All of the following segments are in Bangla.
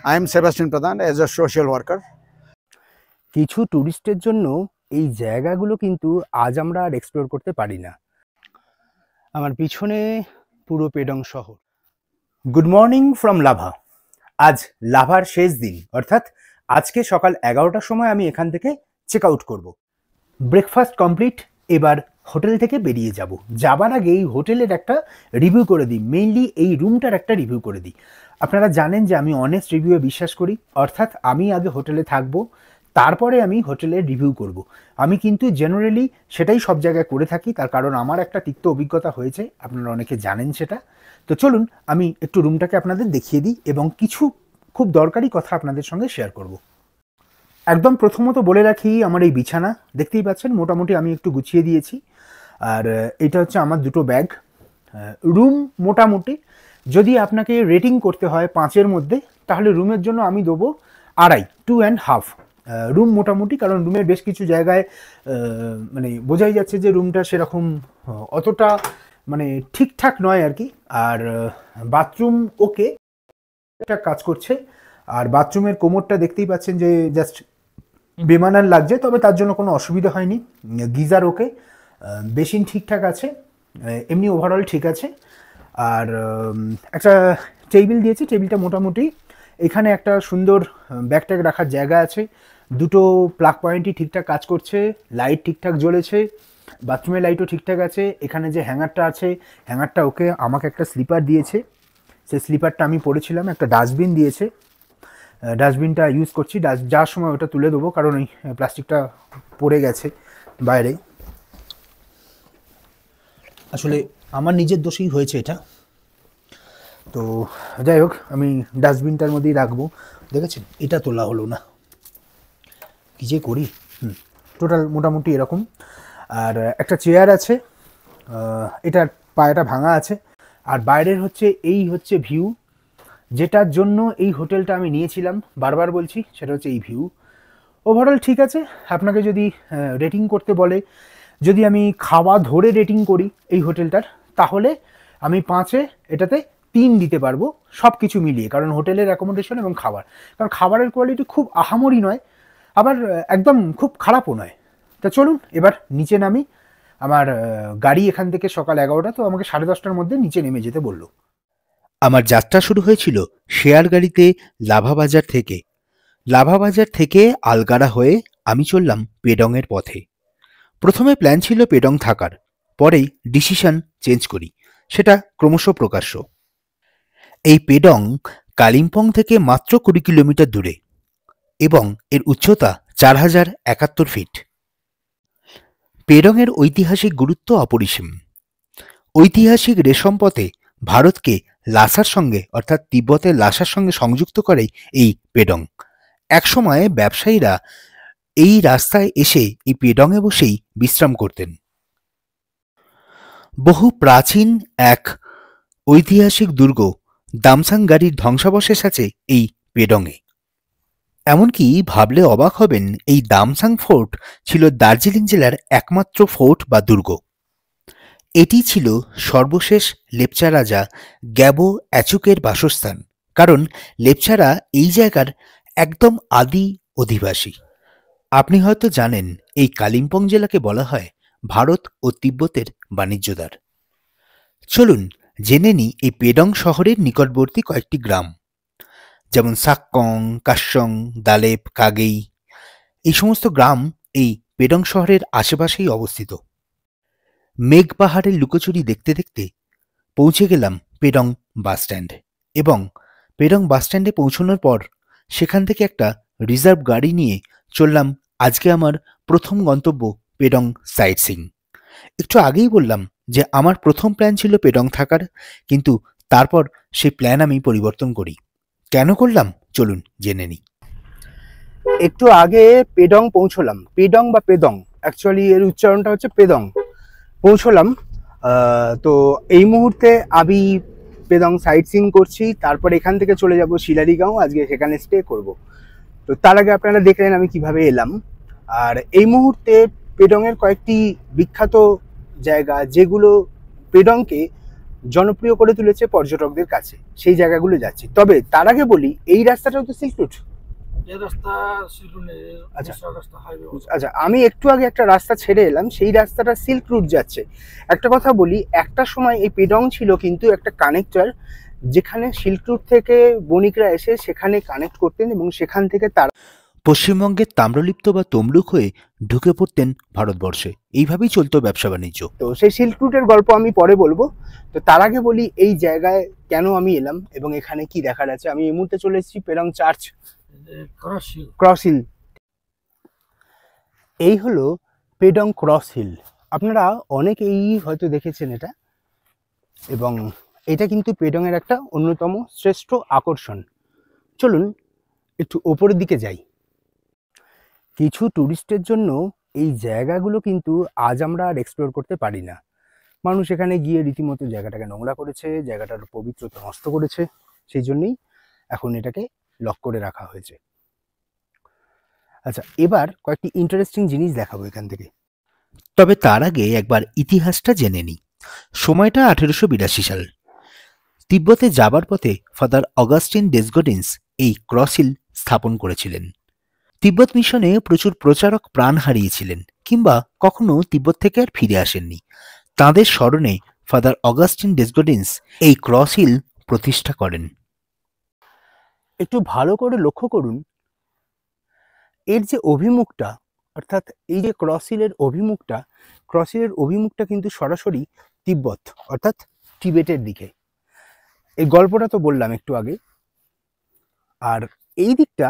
I am Sebastian Pradhan as a social worker. কিছু টুরিস্টের জন্য এই জায়গাগুলো কিন্তু আজ আমরা আর এক্সপ্লোর করতে পারি না। আমার পিছনে পুরো পেডং শহর। Good morning from lava. আজ লাভার শেষ দিন, অর্থাৎ আজকে সকাল 11টার সময় আমি এখান থেকে চেক আউট করব। ব্রেকফাস্ট কমপ্লিট, এবার হোটেল থেকে বেরিয়ে যাব। যাবার আগে এই হোটেলের একটা রিভিউ করে দিই, মেইনলি এই রুমটার একটা রিভিউ করে দিই। আপনারা জানেন যে আমি অনেস্ট রিভিউয়ে বিশ্বাস করি, অর্থাৎ আমি আগে হোটেলে থাকবো, তারপরে আমি হোটেলের রিভিউ করব। আমি কিন্তু জেনারেলি সেটাই সব জায়গায় করে থাকি, তার কারণ আমার একটা তিক্ত অভিজ্ঞতা হয়েছে, আপনারা অনেকে জানেন সেটা। তো চলুন আমি একটু রুমটাকে আপনাদের দেখিয়ে দিই এবং কিছু খুব দরকারি কথা আপনাদের সঙ্গে শেয়ার করব। একদম প্রথমত বলে রাখি, আমার এই বিছানা দেখতেই পাচ্ছেন, মোটামুটি আমি একটু গুছিয়ে দিয়েছি। আর এটা হচ্ছে আমার দুটো ব্যাগ। রুম মোটামুটি যদি আপনাকে রেটিং করতে হয় 5-এর মধ্যে, তাহলে রুমের জন্য আমি দেবো 2.5, 2.5। রুম মোটামুটি, কারণ রুমের বেশ কিছু জায়গায় মানে বোঝাই যাচ্ছে যে রুমটা সেরকম অতটা মানে ঠিকঠাক নয় আর কি। আর বাথরুম ওকে, ঠিকঠাক কাজ করছে। আর বাথরুমের কোমরটা দেখতেই পাচ্ছেন যে জাস্ট বেমানান লাগছে, তবে তার জন্য কোনো অসুবিধা হয়নি। গিজার ওকে, বেসিন ঠিকঠাক আছে, এমনি ওভারঅল ঠিক আছে। আর একটা টেবিল দিয়েছি, টেবিলটা মোটামুটি। এখানে একটা সুন্দর ব্যাগ রাখার জায়গা আছে, দুটো প্লাগ পয়েন্টই ঠিকঠাক কাজ করছে, লাইট ঠিকঠাক জ্বলেছে, বাথরুমের লাইটও ঠিকঠাক আছে। এখানে যে হ্যাঙ্গারটা আছে, হ্যাঙ্গারটা ওকে। আমাকে একটা স্লিপার দিয়েছে, সেই স্লিপারটা আমি পরেছিলাম। একটা ডাস্টবিন দিয়েছে, ডাস্টবিনটা ইউজ করছি, যাওয়ার সময় ওটা তুলে দেবো, কারণ ওই প্লাস্টিকটা পড়ে গেছে বাইরে। আসলে আমার নিজের দোষেই হয়েছে এটা। তো যাই হোক, আমি ডাস্টবিনটার মধ্যেই রাখবো। দেখেছেন, এটা তোলা হলো না, কী যে করি। টোটাল মোটামুটি এরকম। আর একটা চেয়ার আছে, এটার পায়াটা ভাঙা আছে। আর বাইরের এই হচ্ছে ভিউ, যেটার জন্য এই হোটেলটা আমি নিয়েছিলাম। বারবার বলছি, সেটা হচ্ছে এই ভিউ। ওভারঅল ঠিক আছে। আপনাকে যদি রেটিং করতে বলে, যদি আমি খাওয়া ধরে রেটিং করি এই হোটেলটার, তাহলে আমি 5-এ এটাতে 3 দিতে পারবো, সব কিছু মিলিয়ে। কারণ হোটেলের অ্যাকোমোডেশন এবং খাবার, কারণ খাবারের কোয়ালিটি খুব আহামরি নয়, আবার একদম খুব খারাপও নয়। তা চলুন এবার নিচে নামি। আমার গাড়ি এখান থেকে সকাল 11টা, তো আমাকে 10:30টার মধ্যে নিচে নেমে যেতে বললো। আমার যাত্রা শুরু হয়েছিল শেয়ার গাড়িতে লাভাবাজার থেকে। লাভাবাজার থেকে আলগাড়া হয়ে আমি চললাম পেডংয়ের পথে। প্রথমে প্ল্যান ছিল পেডং থাকার, পরেই ডিসিশন চেঞ্জ করি, সেটা ক্রমশ প্রকাশ্য। এই পেডং কালিম্পং থেকে মাত্র 20 কিলোমিটার দূরে এবং এর উচ্চতা 4071 ফিট। পেডংয়ের ঐতিহাসিক গুরুত্ব অপরিসীম। ঐতিহাসিক রেশম পথে ভারতকে লাসার সঙ্গে, অর্থাৎ তিব্বতের লাসার সঙ্গে সংযুক্ত করে এই পেডং। একসময় ব্যবসায়ীরা এই রাস্তায় এসে এই পেডংয়ে বসেই বিশ্রাম করতেন। বহু প্রাচীন এক ঐতিহাসিক দুর্গ দামসাংগাড়ির ধ্বংসাবশেষ আছে এই পেডংয়ে। এমনকি ভাবলে অবাক হবেন, এই দামসাং ফোর্ট ছিল দার্জিলিং জেলার একমাত্র ফোর্ট বা দুর্গ। এটি ছিল সর্বশেষ লেপচা রাজা গ্যাবো অ্যাচুকের বাসস্থান, কারণ লেপচারা এই জায়গার একদম আদি অধিবাসী। আপনি হয়তো জানেন, এই কালিম্পং জেলাকে বলা হয় ভারত ও তিব্বতের বাণিজ্যদ্বার। চলুন জেনে নিই এই পেডং শহরের নিকটবর্তী কয়েকটি গ্রাম, যেমন সাক্কং, কাশং, দালেপ, কাগেই। এই সমস্ত গ্রাম এই পেডং শহরের আশেপাশেই অবস্থিত। মেঘ পাহাড়ের লুকোচুরি দেখতে দেখতে পৌঁছে গেলাম পেডং বাসস্ট্যান্ড, এবং পেডং বাসস্ট্যান্ডে পৌঁছানোর পর সেখান থেকে একটা রিজার্ভ গাড়ি নিয়ে চললাম আজকে আমার প্রথম গন্তব্য পেডং সাইট সিইং। একটু আগেই বললাম যে আমার প্রথম প্ল্যান ছিল পেডং থাকার, কিন্তু তারপর সেই প্ল্যান আমি পরিবর্তন করি। কেন করলাম চলুন জেনে নিই। একটু আগে পেডং পৌঁছলাম, পেডং বা পেদং, অ্যাকচুয়ালি এর উচ্চারণটা হচ্ছে পেদং। পৌঁছলাম। তো এই মুহূর্তে আমি পেদং সাইট সিইং করছি, তারপর এখান থেকে চলে যাব শিলারিগাঁও, আজকে সেখানে স্টে করব। তো তার আগে আপনারা দেখলেন আমি কিভাবে এলাম। আর এই মুহূর্তে পেডংয়ের কয়েকটি বিখ্যাত জায়গা, যেগুলো পেডংকে জনপ্রিয় করে তুলেছে পর্যটকদের কাছে, সেই জায়গাগুলো যাচ্ছি। তবে তার আগে বলি, এই রাস্তাটাও তো সিল্ক রুট। ये रास्ता सिल्क रूट नहीं है, अच्छा। दूसरा रास्ता हाईवे होता আচ্ছা, আমি একটু আগে একটা রাস্তা ছেড়ে এলাম, সেই রাস্তাটা সিল্ক রুট যাচ্ছে। একটা কথা বলি, একটা সময় এই পেডং ছিল কিন্তু একটা কানেক্টর, যেখানে সিল্ক রুট থেকে বণিকরা এসে সেখানে কানেক্ট করতেন এবং সেখান থেকে তারা পশ্চিমবঙ্গের তাম্রলিপ্ত বা তমলুক হয়ে ঢুকে পড়তেন ভারতবর্ষে। এইভাবেই চলতো ব্যবসা বাণিজ্য। তো সেই সিল্ক রুটের গল্প আমি পরে বলবো। তো তার আগে বলি এই জায়গায় কেন আমি এলাম এবং এখানে কি দেখার আছে। আমি এই মুহূর্তে চলে এসেছি পেডং চার্চ है। क्रॉस हिल ক্রস হিল। এই হলো পেডং ক্রস হিল। আপনারা অনেকেই হয়তো দেখেছেন এটা, এবং এটা কিন্তু পেডং এর একটা অন্যতম শ্রেষ্ঠ আকর্ষণ। চলুন একটু ওপরের দিকে যাই। কিছু ট্যুরিস্টের জন্য এই জায়গাগুলো কিন্তু আজ আমরা আর এক্সপ্লোর করতে পারি না। মানুষ এখানে গিয়ে রীতিমতো জায়গাটাকে নোংরা করেছে, জায়গাটার পবিত্রতা নষ্ট করেছে, সেই জন্যই এখন এটাকে লক করে রাখা হয়েছে। আচ্ছা, এবার কয়েকটি ইন্টারেস্টিং জিনিস দেখাবো এখান থেকে। তবে তার আগে একবার ইতিহাসটা জেনে নিই। সময়টা 1882 সাল। তিব্বতে যাবার পথে ফাদার অগাস্টিন ডেসগোডিন্স এই ক্রস হিল স্থাপন করেছিলেন। তিব্বত মিশনে প্রচুর প্রচারক প্রাণ হারিয়েছিলেন কিংবা কখনো তিব্বত থেকে আর ফিরে আসেননি। তাঁদের স্মরণে ফাদার অগাস্টিন ডেসগোডিন্স এই ক্রস হিল প্রতিষ্ঠা করেন। একটু ভালো করে লক্ষ্য করুন, এর যে অভিমুখটা, অর্থাৎ এই যে ক্রস হিলের অভিমুখটা কিন্তু সরাসরি তিব্বত অর্থাৎ টিবেটের দিকে। এই গল্পটা তো বললাম একটু আগে। আর এই দিকটা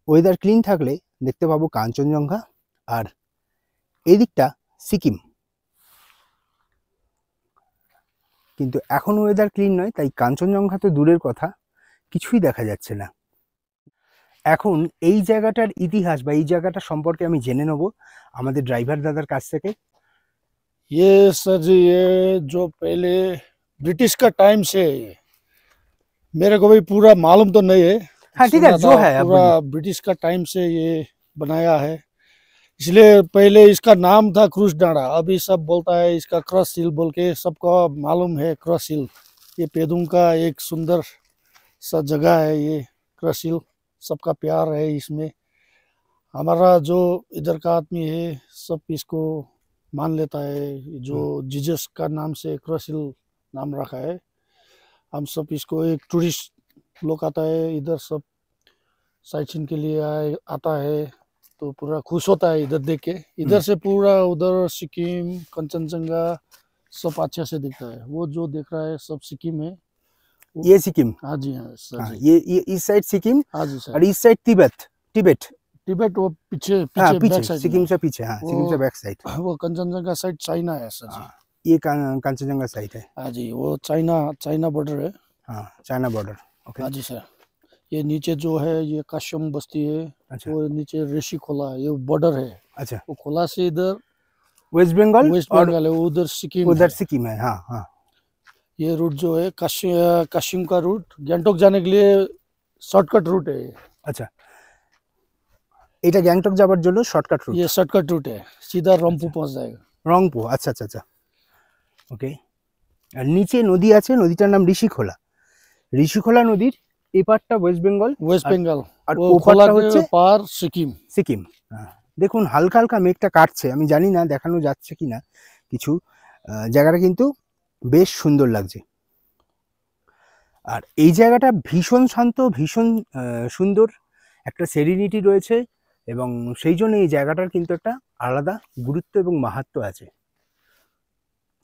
ওয়েদার ক্লিন থাকলে দেখতে পাবো কাঞ্চনজঙ্ঘা, আর এই দিকটা সিকিম। কিন্তু এখন ওয়েদার ক্লিন নয়, তাই কাঞ্চনজঙ্ঘা তো দূরের কথা, কিছুই দেখা যাচ্ছে না। এখন এই জায়গাটার ইতিহাস বা এই জায়গাটা সম্পর্কে আমি জেনে নেব আমাদের ড্রাইভার দাদার কাছ থেকে। ये सर जी, ये जो पहले ब्रिटिश का टाइम से है ये। मेरे को भी पूरा मालूम तो नहीं है। हाँ ठीक है, सुना जो था है आप पूरा ब्रिटिश का टाइम से ये बनाया है, इसलिए पहले इसका नाम था क्रूस डांडा। अभी सब बोलता है इसका क्रॉस हिल बोल के, सबको मालूम है क्रॉस हिल। ये पेदुम का एक सुंदर सा जगह है ये क्रॉस हिल, सबका प्यार है इसमें। हमारा जो इधर का आदमी है सब इसको मान लेता है, जो जीसस का नाम से क्रॉस हिल नाम रखा है। हम सब इसको एक टूरिस्ट लोग आता है इधर, सब साइट सीन के लिए आता है, तो पूरा खुश होता है इधर देख के। इधर से पूरा उधर सिक्किम, कंचनजंगा सब अच्छे से दिखता है। वो जो देख रहा है सब सिक्किम है। ये सिक्किम, हाँ जी, हाँ सर हाँ, जी। ये इस साइड सिक्किम हाँ जी सर। और इस साइड टिबेट। तिब्बत वो पीछे हाँ पीछे पीछे, बैक साइड सिक्किम में। से पीछे, हाँ सिक्किम से वो- बैक साइड। वो कंचनजंगा साइड चाइना है सर जी। हाँ, ये कांचनजंगा साइड है। हाँ जी, वो चाइना बॉर्डर है। हाँ, चाइना बॉर्डर। ओके, हाँ जी सर। ये नीचे जो है ये काश्यम बस्ती है, अच्छा वो नीचे ऋषि खोला है, ये बॉर्डर है। अच्छा। वो खोला से इधर वेस्ट बंगाल वेस्ट और बंगाल है, वो उधर सिक्किम उधर है। सिक्किम है। हाँ हाँ, ये रूट जो है काशिम का रूट, गैंगटोक जाने के लिए शॉर्टकट रूट है ये। আচ্ছা, এটা গ্যাংটক যাবার জন্য শর্টকাট রুট। ये शॉर्टकट रूट है, सीधा रंगपू पहुंच जाएगा। রংপো, আচ্ছা আচ্ছা আচ্ছা, ওকে। আর নিচে নদী আছে, নদীটার নাম ঋষিখোলা। ঋষিখোলা নদীর এপারটা ওয়েস্ট বেঙ্গল वेस्ट আর- बंगाल আর वो ওপারটা खोला হচ্ছে के पार सिक्किम। সিকিম। হ্যাঁ, দেখুন হালকা হালকা মেঘটা কাটছে, আমি জানি না দেখানো যাচ্ছে কিনা কিছু। জায়গাটা কিন্তু বেশ সুন্দর লাগছে। আর এই জায়গাটা ভীষণ শান্ত, ভীষণ সুন্দর, একটা সেরিনিটি রয়েছে, এবং সেই জন্য এই জায়গাটার কিন্তু একটা আলাদা গুরুত্ব এবং মাহাত্ম্য আছে।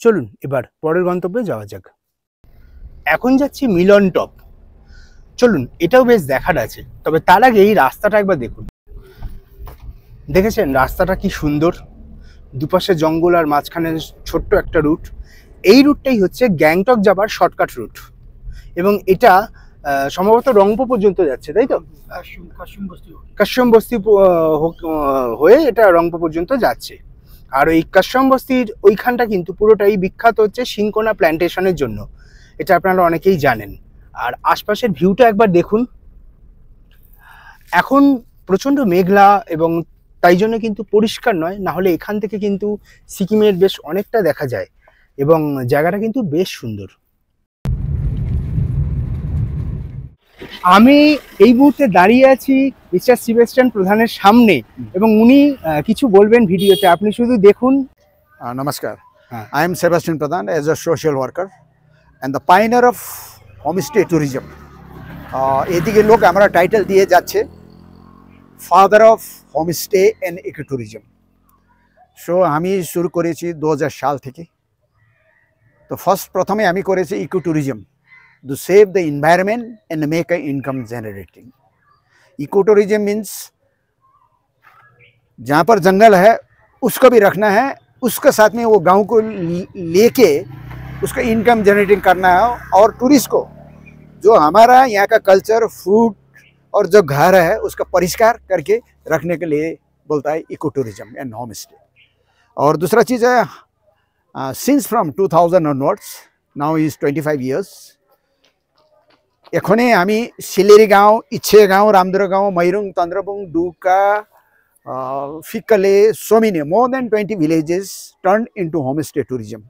চলুন এবার পরের গন্তব্যে যাওয়া যাক। এখন যাচ্ছি মিলন টপ। চলুন, এটাও বেশ দেখার আছে। তবে তার আগে এই রাস্তাটা একবার দেখুন। দেখেছেন রাস্তাটা কি সুন্দর, দুপাশে জঙ্গল আর মাঝখানে ছোট্ট একটা রুট। এই রুটটাই হচ্ছে গ্যাংটক যাবার শর্টকাট রুট, এবং এটা সম্ভবত রংপো পর্যন্ত যাচ্ছে, তাই তো? काशिम बस्ती होगी। কাশ্যম বস্তি হয়ে এটা রংপো পর্যন্ত যাচ্ছে। আর ওই কাশ্যম বস্তির ওইখানটা কিন্তু পুরোটাই বিখ্যাত হচ্ছে সিনকোনা প্ল্যান্টেশনের জন্য, এটা আপনারা অনেকেই জানেন। আর আশপাশের ভিউটা একবার দেখুন। এখন প্রচণ্ড মেঘলা এবং তাই জন্য কিন্তু পরিষ্কার নয়, না হলে এখান থেকে কিন্তু সিকিমের বেশ অনেকটা দেখা যায়। এবং জায়গাটা কিন্তু বেশ সুন্দর। আমি এই মুহূর্তে দাঁড়িয়ে আছি মিস্টার সেবাস্টিয়ান প্রধানের সামনে এবং উনি কিছু বলবেন ভিডিওতে, আপনি শুধু দেখুন। Namaskar. हाँ. I am Sebastian Pradhan as a social worker and the pioneer of homestay tourism. এদিকে লোক আমরা টাইটেল দিয়ে যাচ্ছে father of homestay and eco tourism. So আমি শুরু করেছি 2000 সাল থেকে। তো প্রথমে আমি করেছি eco tourism, to save the environment and make an income generating. Ecotourism means जहाँ पर जंगल है उसको भी रखना है, उसके साथ में वो गांव को लेके उसका इनकम जनरेटिंग करना है, और टूरिस्ट को जो हमारा यहाँ का कल्चर, फूड और जो घर है उसका परिष्कार करके रखने के लिए बोलता है eco tourism and home stay. और दूसरा चीज़ है since from 2000 onwards, now is 25 years, এখানে আমি শিলেরি গাঁও, ইচ্ছে গাঁও, রামদুরা গাঁও, ময়ূরং, তন্দ্রবং, Duka, ফিকলে, so many more than 20 villages turned into homestay tourism।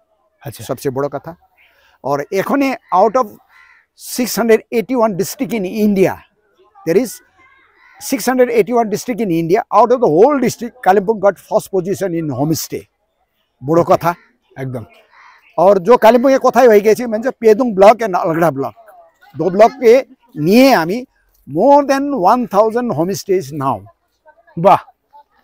আচ্ছা, सबसे बड़ा कथा। और एखने out of 681 district in India, there is 681 district in India, out of the whole district Kalimpong got first position in homestay। बड़ा कथा একদম। और जो कालिम्पोंग कोথায় হয়ে গেছে মানে পেদুং ব্লক এন্ড আলগড়া ব্লক, दो ब्लॉक पे নিয়ে আমি more than 1000 homestays now। বাহ,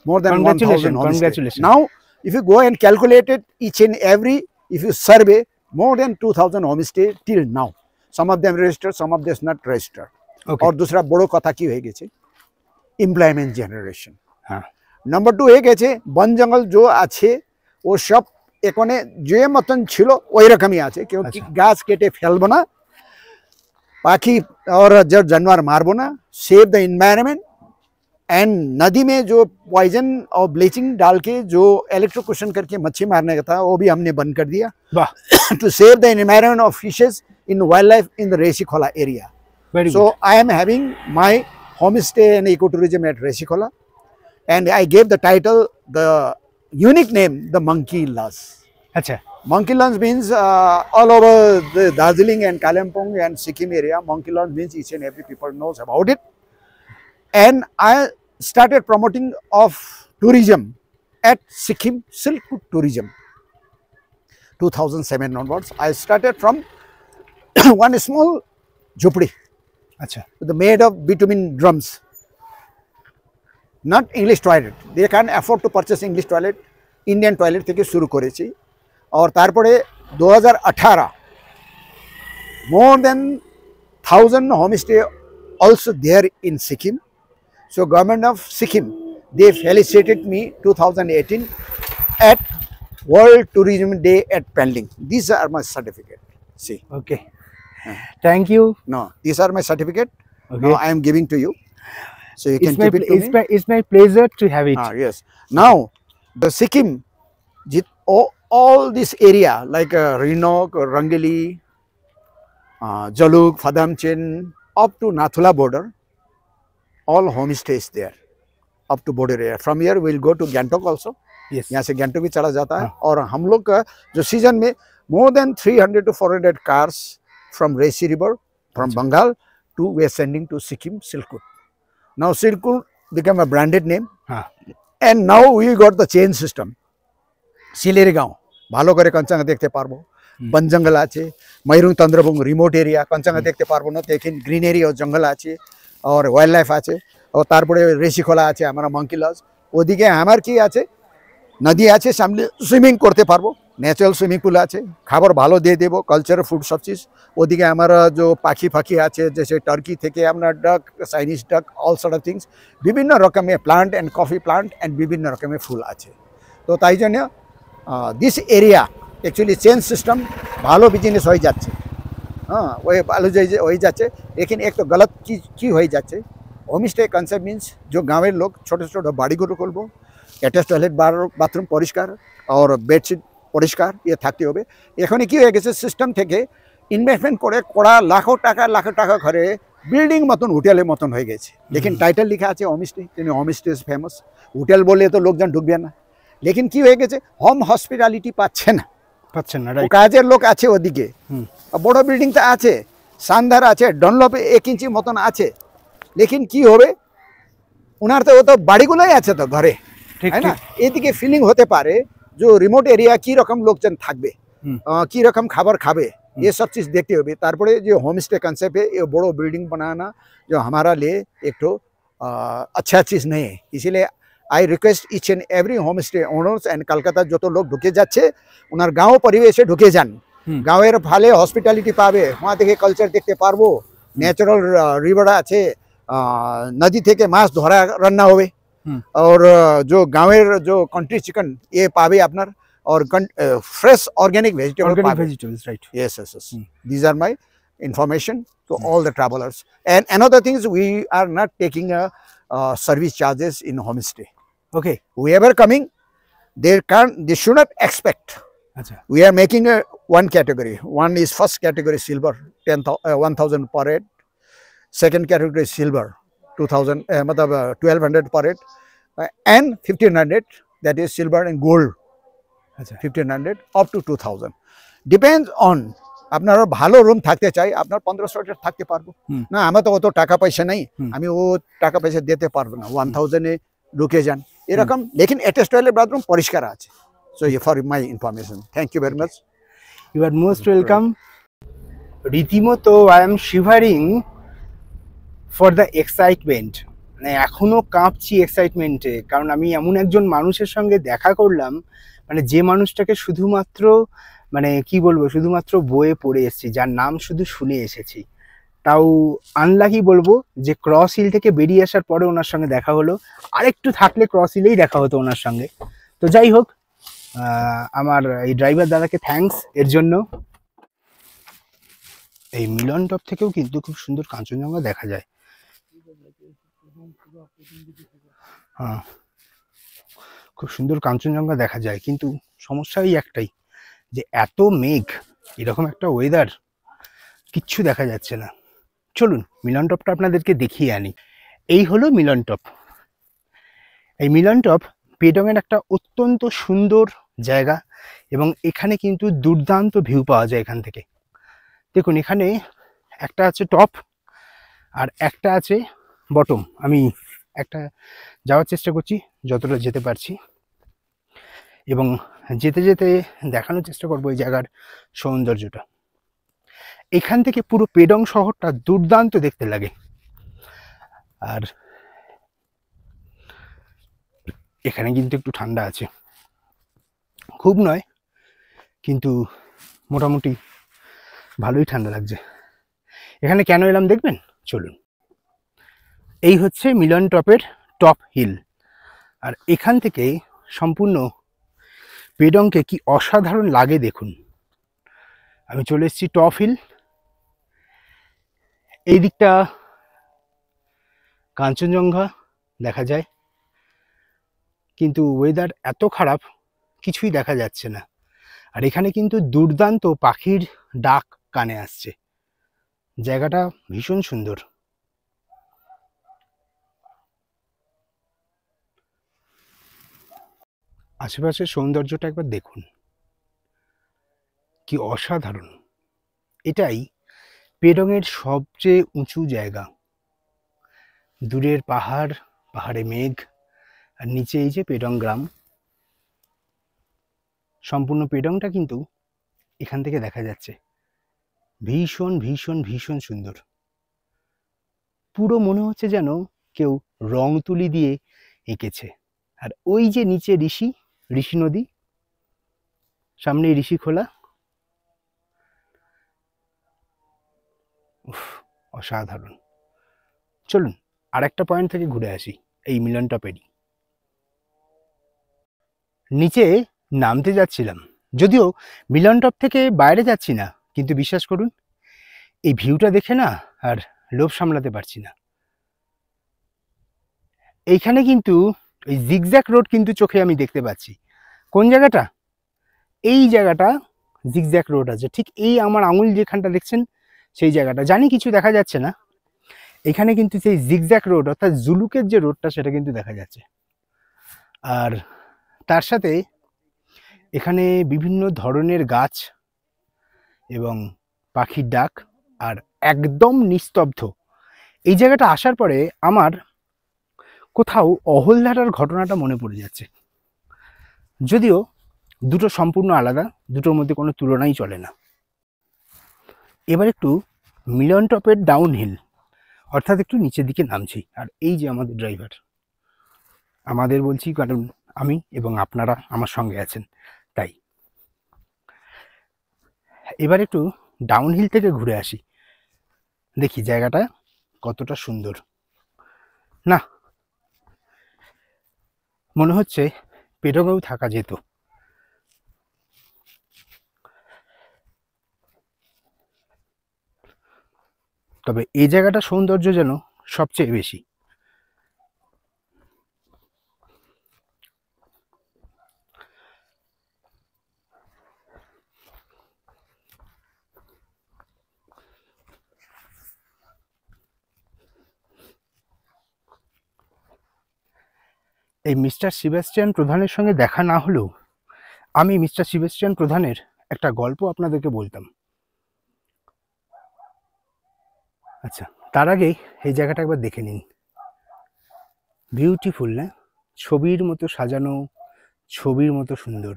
more than 1000 homestays congratulations। now। If you go and calculate it each and every, if you survey, more than 2000 homestays till now। some of them registered, some of them not registered। Okay। और दूसरा বড় কথা কি হয়ে গেছে, এমপ্লয়মেন্ট জেনারেশন। হ্যাঁ, নাম্বার 2 হয়ে গেছে বন জঙ্গল जो আছে ও সব এখানে যে মতন ছিল ওই রকমই আছে, क्योंकि গাছ কেটে ফেলবো না, पाखी और जब जानवर मारबो ना, सेव द इन्वायरमेंट। एंड नदी में जो पॉइजन और ब्लीचिंग डाल के जो इलेक्ट्रोक्यूशन करके मच्छी मारने का था वो भी हमने बंद कर दिया। वाह, to save the environment of fishes in wild life in the रेसिकोला area. very So good। I am having my homestay and ecotourism at Resikola, and I gave the title, the unique name, the Monkey Lodge। আচ্ছা, Monkey Lodge means all over the Darjeeling and Kalimpong and Sikkim area, Monkey Lodge means each and every people knows about it। And I started promoting of tourism at Sikkim Silk Route Tourism 2007 onwards। I started from one small jhopdi আচ্ছা, made of bitumen drums, not English toilet। They can't afford to purchase English toilet, Indian toilet থেকে শুরু করেছি। और তারপরে 2018 more than 1000 homestay also there in Sikkim। So government of Sikkim, they felicitated me 2018 at World Tourism Day at Pending। These are my certificate। See, okay, thank you. no, these are my certificate। Okay। Now I am giving to you, so you can keep it to me। It's my pleasure to have it। Yes। Now the Sikkim, all this area like Rinok, Rangeli, Jaluk, Phadamchin, up to Nathula border, all homestays there up to border area। From here we'll go to Gangtok also। Yes। यहाँ से गैंगटोक भी चला जाता है। और हम लोग का जो सीजन में more than 300 to 400 cars from Resi River, from Bengal to we are sending to Sikkim Silk Route। Now Silk Route become a branded name। হ্যাঁ, and now we got the chain system। শিলেরি গাঁও ভালো করে কঞ্চাঙ্গা দেখতে পারবো, বন জঙ্গল আছে, ময়ূরং তন্দ্রবং রিমোট এরিয়া, কঞ্চাঙ্গা দেখতে পারবো না, দেখেন গ্রিনারি ও জঙ্গল আছে और ওয়াইল্ড লাইফ আছে। और তারপরে রেশিখোলা আছে আমার মঙ্কি লজ। ওদিকে আমার কি আছে, নদী আছে, সামনে সুইমিং করতে পারবো, ন্যাচারাল সুইমিং পুল আছে, খাবার ভালো দিয়ে দেবো, কালচারাল ফুড সব চিজ। ওদিকে আমার যে পাখি ফাঁকি আছে, যেসে টার্কি থেকে আপনার ডাক, চাইনিজ ডাক, অল সর্ট অফ থিংস, বিভিন্ন রকমের plant and coffee plant and বিভিন্ন রকমের ফুল আছে। তো তাই জন্য this area actually change system ভালো বিজনেস হয়ে যাচ্ছে। हाँ, वही भालो হয়ে যাচ্ছে। लेकिन एक तो गलत चीज़ की হয়ে যাচ্ছে, হোমস্টে কনসেপ্ট মিন্স जो গাঁवेर लोग ছোটো ছোটো বাড়িগুলো করবো, অ্যাটাচ টয়লেট বাথরুম পরিষ্কার और বেডশিট পরিষ্কার ইয়ে থাকতে হবে। এখানে কি হয়ে গেছে, সিস্টেম থেকে ইনভেস্টমেন্ট করে কড়া লাখো টাকা ঘরে বিল্ডিং মতন হোটেলের মতন হয়ে গেছে। लेकिन টাইটেল লেখা আছে হোমস্টে, তিনি হোমস্টে ফেমাস। হোটেল বললে তো লোকজন ঢুকবে না। लेकिन কি হয়ে গেছে, হোম হসপিটালিটি পাচ্ছে না। পাচ্ছেন না, রাইট। কাজের লোক আছে ওদিকে, হুম। বড় বিল্ডিং তো আছে, শানদার আছে, ডনলপ 1 ইঞ্চি মতন আছে, লেকিন কি হবে ওনার তো ও তো বাড়িগুলোই আছে তো ঘরে, ঠিক है ना। ঠিক। এদিকে ফিলিং হতে পারে যে রিমোট এরিয়া কি রকম লোকজন থাকবে, হুম। কি রকম খাবার খাবে, ये सब चीज़ देखते हुए तारपरे जो होम स्टे कंसेप्ट है ये बड़ो बिल्डिंग बनाना जो हमारा लिए एक तो अच्छा चीज़ नहीं है। इसीलिए I request each and every home stay owners and Kolkata जो तो लोग ढुके जाच्छे उनार गाँव परिवेशे ढुके जान, गाँवेर फाले हॉस्पिटैलिटी पाबे, वहाँ देखे कल्चर देखते पारबो, न्याचुरल रिवर आछे, नदी थेके माछ धरा रान्ना होबे, और जो गाँवेर जो कंट्री चिकन ये पाबे आपनार, और fresh organic vegetable. Organic vegetables, right. Yes, yes, yes. These are my information to all the travelers. And another thing is we are not taking a service charges in homestay. Okay. Whoever coming, they should not expect. আচ্ছা, We are making a one category. One is first category silver, 1,000 per head. Second category is silver, 2,000, 1,200 per head, and 1,500 that is silver and gold. আচ্ছা, 1,500 up to 2,000 depends on আপনার ভালো রুম থাকতে চাই আপনার 1500 থাকতে পারবো না, আমার তো অত টাকা পয়সা নাই, আমি ও টাকা পয়সা দিতে পারবো না, 1000 এ ঢুকে যান এরকম, লেকিন অ্যাটাচ টয়লেট বাথরুম পরিষ্কার আছে। So for my information, thank you very much. You are most welcome. রীতিমতো I am shivering for the excitement, মানে এখনো কাঁপছি এক্সাইটমেন্টে, কারণ আমি এমন একজন মানুষের সঙ্গে দেখা করলাম, মানে যে মানুষটাকে শুধুমাত্র মানে কি বলবো শুধুমাত্র বইয়ে পড়ে এসেছি, যার নাম শুধু শুনে এসেছি, তাও আনলাকি বলবো যে ক্রস হিল থেকে বেরিয়ে আসার পরে ওনার সঙ্গে দেখা হলো, আরেকটু থাকলে ক্রস হিলেই দেখা হতো ওনার সঙ্গে। তো যাই হোক, আমার এই ড্রাইভার দাদাকে থ্যাঙ্কস এর জন্য। এই মিলন টপ থেকেও কিন্তু খুব সুন্দর কাঞ্চনজঙ্ঘা দেখা যায়। হ্যাঁ, খুব সুন্দর কাঞ্চনজঙ্ঘা দেখা যায়, কিন্তু সমস্যা এই একটাই যে এত মেঘ, এরকম একটা ওয়েদার, কিচ্ছু দেখা যাচ্ছে না। চলুন মিলন টপটা আপনাদেরকে দেখিয়ে আনি। এই হলো মিলন টপ। এই মিলন টপ পেডংয়ের একটা অত্যন্ত সুন্দর জায়গা, এবং এখানে কিন্তু দুর্দান্ত ভিউ পাওয়া যায় এখান থেকে। দেখুন এখানে একটা আছে টপ আর একটা আছে বটম। আমি একটা যাওয়ার চেষ্টা করছি যতটা যেতে পারছি, এবং যেতে যেতে দেখানোর চেষ্টা করবো এই জায়গার সৌন্দর্যটা। এখান থেকে পুরো পেডং শহরটা দুর্দান্ত দেখতে লাগে। আর এখানে কিন্তু একটু ঠান্ডা আছে, খুব নয় কিন্তু মোটামুটি ভালোই ঠান্ডা লাগছে। এখানে কেন এলাম দেখবেন, চলুন। এই হচ্ছে মিলন টপের টপ হিল, আর এখান থেকে সম্পূর্ণ পেডংকে কি অসাধারণ লাগে দেখুন। আমি চলে এসেছি টপ হিল, এই দিকটা কাঞ্চনজঙ্ঘা দেখা যায়, কিন্তু ওয়েদার এত খারাপ কিছুই দেখা যাচ্ছে না। আর এখানে কিন্তু দুর্দান্ত পাখির ডাক কানে আসছে, জায়গাটা ভীষণ সুন্দর। আশেপাশের সৌন্দর্যটা একবার দেখুন, কি অসাধারণ। এটাই পেডংয়ের সবচেয়ে উঁচু জায়গা। দূরের পাহাড়, পাহাড়ে মেঘ, আর নিচে এই যে পেডং গ্রাম। সম্পূর্ণ পেডংটা কিন্তু এখান থেকে দেখা যাচ্ছে, ভীষণ ভীষণ ভীষণ সুন্দর। পুরো মনে হচ্ছে যেন কেউ রং তুলি দিয়ে এঁকেছে। আর ওই যে নিচে ঋষি নদী, সামনে ঋষি খোলা, অসাধারণ। চলুন আর একটা পয়েন্ট থেকে ঘুরে আসি, এই মিলন টপেরই। নিচে নামতে যাচ্ছিলাম, যদিও মিলন টপ থেকে বাইরে যাচ্ছি না, কিন্তু বিশ্বাস করুন এই ভিউটা দেখে না আর লোভ সামলাতে পারছি না। এইখানে কিন্তু ওই জিগজ্যাগ রোড কিন্তু চোখে আমি দেখতে পাচ্ছি। কোন জায়গাটা? এই জায়গাটা জিগজ্যাগ রোড আছে, ঠিক এই আমার আঙুল যেখানটা দেখছেন সেই জায়গাটা। জানি কিছু দেখা যাচ্ছে না, এখানে কিন্তু সেই জিগজ্যাগ রোড অর্থাৎ জুলুকের যে রোডটা সেটা কিন্তু দেখা যাচ্ছে। আর তার সাথে এখানে বিভিন্ন ধরনের গাছ এবং পাখির ডাক, আর একদম নিস্তব্ধ। এই জায়গাটা আসার পরে আমার কোথাও অহলদাটার ঘটনাটা মনে পড়ে যাচ্ছে, যদিও দুটো সম্পূর্ণ আলাদা, দুটোর মধ্যে কোনো তুলনাই চলে না। এবার একটু মিলন টপের ডাউন হিল, অর্থাৎ একটু নিচের দিকে নামছি। আর এই যে আমাদের ড্রাইভার, আমাদের বলছি কারণ আমি এবং আপনারা আমার সঙ্গে আছেন তাই। এবার একটু ডাউন হিল থেকে ঘুরে আসি, দেখি জায়গাটা কতটা সুন্দর। না, মনে হচ্ছে পেটঙেও থাকা যেত। তবে এই জায়গাটা সৌন্দর্য যেন সবচেয়ে বেশি। এই মিস্টার সেবাস্টিয়ান প্রধানের সঙ্গে দেখা না হলেও আমি মিস্টার সেবাস্টিয়ান প্রধানের একটা গল্প আপনাদেরকে বলতাম। আচ্ছা, তার আগে এই জায়গাটা একবার দেখে নিন। বিউটিফুল না? ছবির মতো সাজানো, ছবির মতো সুন্দর।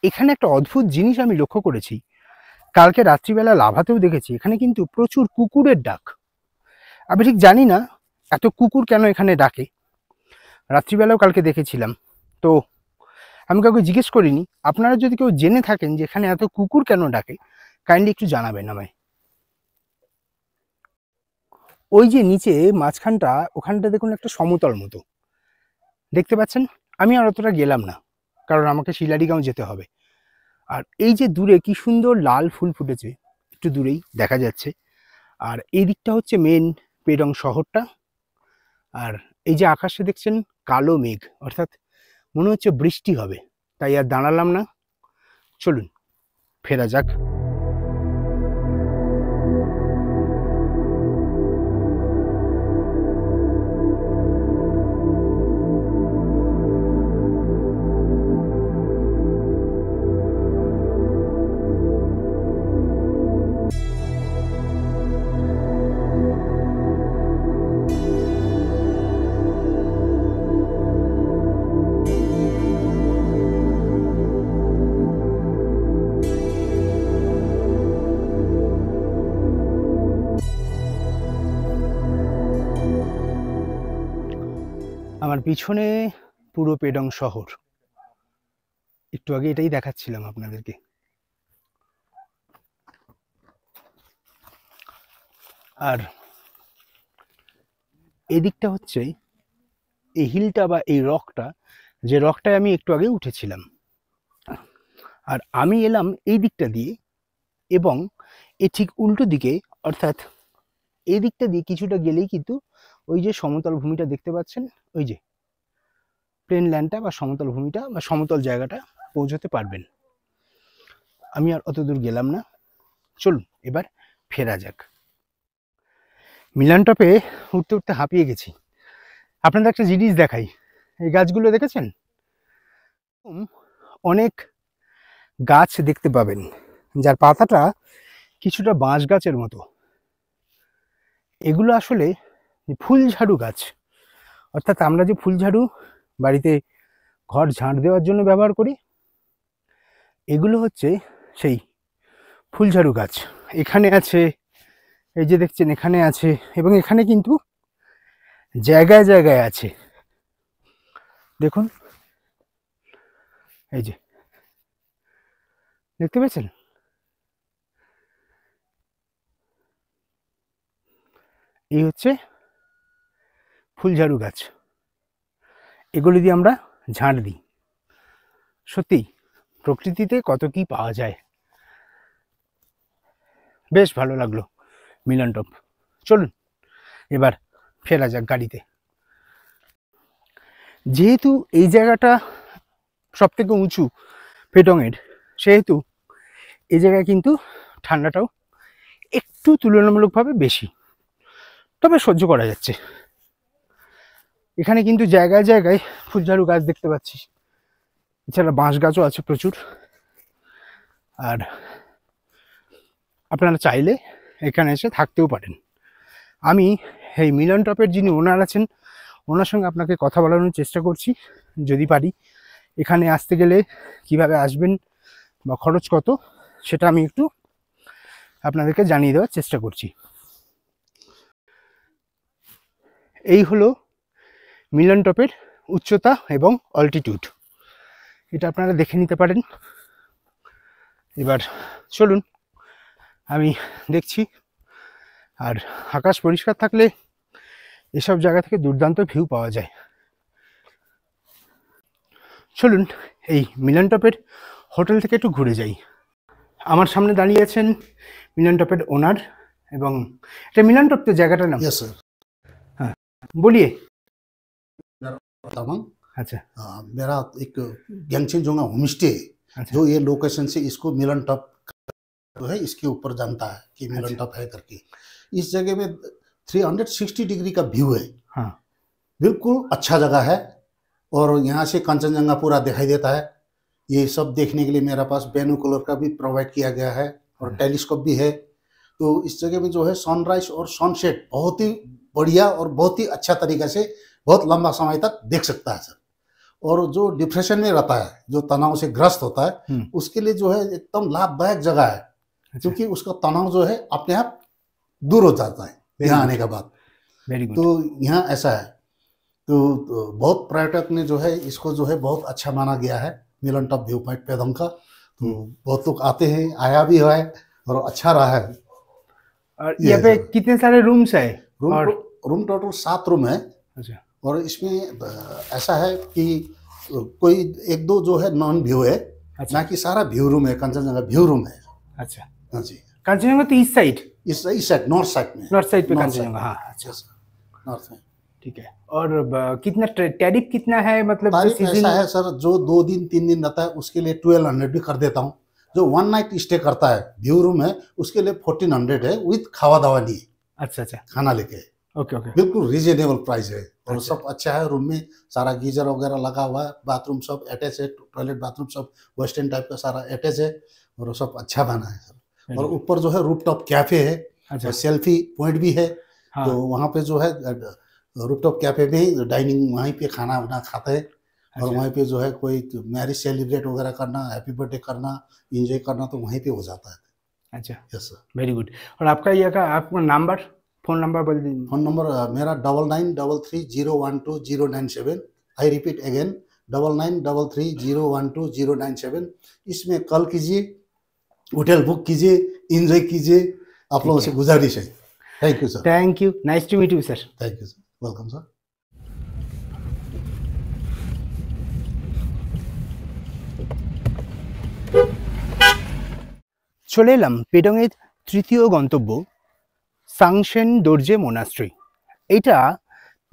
এখানে একটা অদ্ভুত জিনিস আমি লক্ষ্য করেছি, কালকে রাত্রিবেলা লাভাতেও দেখেছি, এখানে কিন্তু প্রচুর কুকুরের ডাক। আমি ঠিক জানি না এত কুকুর কেন এখানে ডাকে, রাত্রিবেলাও কালকে দেখেছিলাম। তো আমি কাউকে জিজ্ঞেস করিনি, আপনারা যদি কেউ জেনে থাকেন যে এখানে এত কুকুর কেন ডাকে, কাইন্ডলি একটু জানাবেন আমায়। ওই যে নিচে মাঝখানটা, ওখানটা দেখুন একটা সমতল মতো দেখতে পাচ্ছেন। আমি আর অতটা গেলাম না, কারণ আমাকে শিলাডিগাঁও যেতে হবে। আর এই যে দূরে কি সুন্দর লাল ফুল ফুটেছে, একটু দূরেই দেখা যাচ্ছে। আর এই দিকটা হচ্ছে মেন পেডং শহরটা। আর এই যে আকাশে দেখছেন কালো মেঘ, অর্থাৎ মনে হচ্ছে বৃষ্টি হবে। তাই আর দাঁড়ালাম না, চলুন ফেরা যাক। আমার পিছনে পুরো পেডং শহর, একটু আগে এটাই দেখাচ্ছিলাম আপনাদেরকে। আর এদিকটা হচ্ছে এই হিলটা বা এই রকটা, যে রকটায় আমি একটু আগে উঠেছিলাম। আর আমি এলাম এই দিকটা দিয়ে, এবং এ ঠিক উল্টো দিকে, অর্থাৎ এই দিকটা দিয়ে কিছুটা গেলেই কিন্তু ওই যে সমতল ভূমিটা দেখতে পাচ্ছেন, ওই যে প্লেন ল্যান্ডটা বা সমতল ভূমিটা বা সমতল জায়গাটা পৌঁছতে পারবেন। আমি আর অত দূর গেলাম না, চলুন এবার ফেরা যাক। মিলান টপে উঠতে উঠতে হাঁপিয়ে গেছি। আপনাদের একটা জিনিস দেখাই, এই গাছগুলো দেখেছেন? অনেক গাছ দেখতে পাবেন যার পাতাটা কিছুটা বাঁশ গাছের মতো। এগুলো আসলে ফুলঝাড়ু গাছ, অর্থাৎ আমরা যে ফুলঝাড়ু বাড়িতে ঘর ঝাঁট দেওয়ার জন্য ব্যবহার করি, এগুলো হচ্ছে সেই ফুলঝাড়ু গাছ। এখানে আছে, এই যে দেখছেন এখানে আছে, এবং এখানে কিন্তু জায়গায় জায়গায় আছে। দেখুন, এই যে দেখতে পেয়েছেন, এই হচ্ছে ফুলঝাড়ু গাছ। এগুলো দিয়ে আমরা ঝাঁট দিই। সত্যি প্রকৃতিতে কত কি পাওয়া যায়। বেশ ভালো লাগলো মিলন টপ। চলুন এবার ফেরা যাক গাড়িতে। যেহেতু এই জায়গাটা সব থেকে উঁচু পেডংয়ের, সেহেতু এই জায়গায় কিন্তু ঠান্ডাটাও একটু তুলনামূলকভাবে বেশি, তবে সহ্য করা যাচ্ছে। এখানে কিন্তু জায়গায় জায়গায় ফুলঝাড়ু গাছ দেখতে পাচ্ছি, এছাড়া বাঁশ গাছও আছে প্রচুর। আর আপনারা চাইলে এখানে এসে থাকতেও পারেন। আমি এই মিলন টপের যিনি ওনার আছেন ওনার সঙ্গে আপনাকে কথা বলানোর চেষ্টা করছি যদি পারি। এখানে আসতে গেলে কিভাবে আসবেন বা খরচ কত সেটা আমি একটু আপনাদেরকে জানিয়ে দেওয়ার চেষ্টা করছি। এই হলো মিলন টপের উচ্চতা এবং অল্টিটিউড, এটা আপনারা দেখে নিতে পারেন। এবার চলুন আমি দেখছি। আর আকাশ পরিষ্কার থাকলে এসব জায়গা থেকে দুর্দান্ত ভিউ পাওয়া যায়। চলুন এই মিলন টপের হোটেল থেকে একটু ঘুরে যাই। আমার সামনে দাঁড়িয়ে আছেন মিলন টপের ওনার, এবং এটা মিলন টপ তো জায়গাটার নাম? Yes sir. हाँ बोलिए। तमाम अच्छा मेरा एक गैंगचेन जोंगा होम स्टे अच्छा जो ये लोकेशन से इसको मिलन टॉप जो है इसके ऊपर जानता है कि मिलन अच्छा। टॉप है करके। इस जगह में 360 डिग्री का व्यू है, हाँ बिल्कुल अच्छा जगह है। और यहाँ से कंचनजंगा पूरा दिखाई देता है। ये सब देखने के लिए मेरा पास बाइनोकुलर का भी प्रोवाइड किया गया है और टेलीस्कोप भी है। तो इस जगह में जो है सनराइज और सनसेट बहुत ही बढ़िया और बहुत ही अच्छा तरीका से बहुत लंबा समय तक देख सकता है सर। और जो डिप्रेशन में रहता है, जो तनाव से ग्रस्त होता है, उसके लिए जो है एकदम लाभदायक जगह है, क्योंकि उसका तनाव जो है अपने आप दूर हो जाता है यहाँ आने के बाद। Very good. तो यहाँ ऐसा है। तो बहुत पर्यटक ने जो है इसको जो है बहुत अच्छा माना गया है मिलन टॉप व्यू पॉइंट पेदोंग का। तो बहुत लोग आते हैं, आया भी है और अच्छा रहा है। और यहाँ पे कितने सारे रूम्स है? रूम टोटल 7 रूम है। अच्छा और इसमें ऐसा है कि कोई एक दो जो है नॉन व्यू है, अच्छा ना कि सारा व्यू रूम है। कंचनजंगा व्यू रूम है। अच्छा। हाँ जी, कंचनजंगा तो ईस्ट साइड, इस साइड नॉर्थ साइड में, नॉर्थ साइड पे North कंचनजंगा। side। हाँ अच्छा नॉर्थ में। ठीक है। और कितना टैरिफ कितना है, मतलब तारीफ सीजन? ऐसा है सर, जो 2 दिन 3 दिन रहता है उसके लिए 1200 भी कर देता हूँ। जो 1 नाइट स्टे करता है व्यू रूम है उसके लिए 1400 है विथ खावा दावा नहीं, अच्छा अच्छा खाना लेके। ओके ओके बिल्कुल रिजनेबल प्राइस है। और अच्छा। सब अच्छा है। रूम में सारा गीजर वगैरह लगा हुआ है, बाथरूम सब अटैच है, टॉयलेट बाथरूम सब वेस्टर्न टाइप का सारा अटैच है और सब अच्छा बना है सर। और ऊपर जो है रूफटॉप कैफे है अच्छा और सेल्फी पॉइंट भी है। हाँ तो वहाँ पे जो है रूफटॉप कैफे में डाइनिंग वहीं पे खाना वाना खाते हैं। और अच्छा। वहीं पे जो है कोई मैरिज सेलिब्रेट वगैरह करना, हैप्पी बर्थडे करना, एंजॉय करना तो वहीं पे हो जाता है। अच्छा यस सर। Very good. और आपका ये का आपका नंबर, फोन नंबर बोल दीजिए। फोन नंबर मेरा 9933012097। I repeat again 9933012097। इसमें कॉल कीजिए, होटल बुक कीजिए, एंजॉय कीजिए। आप लोगों से गुजारिश है। Thank you sir. Thank you, nice to meet you sir. Thank you sir, welcome sir. চলে এলাম পেডংয়ের তৃতীয় গন্তব্য সাংশেন দর্জে মোনাস্ট্রি। এটা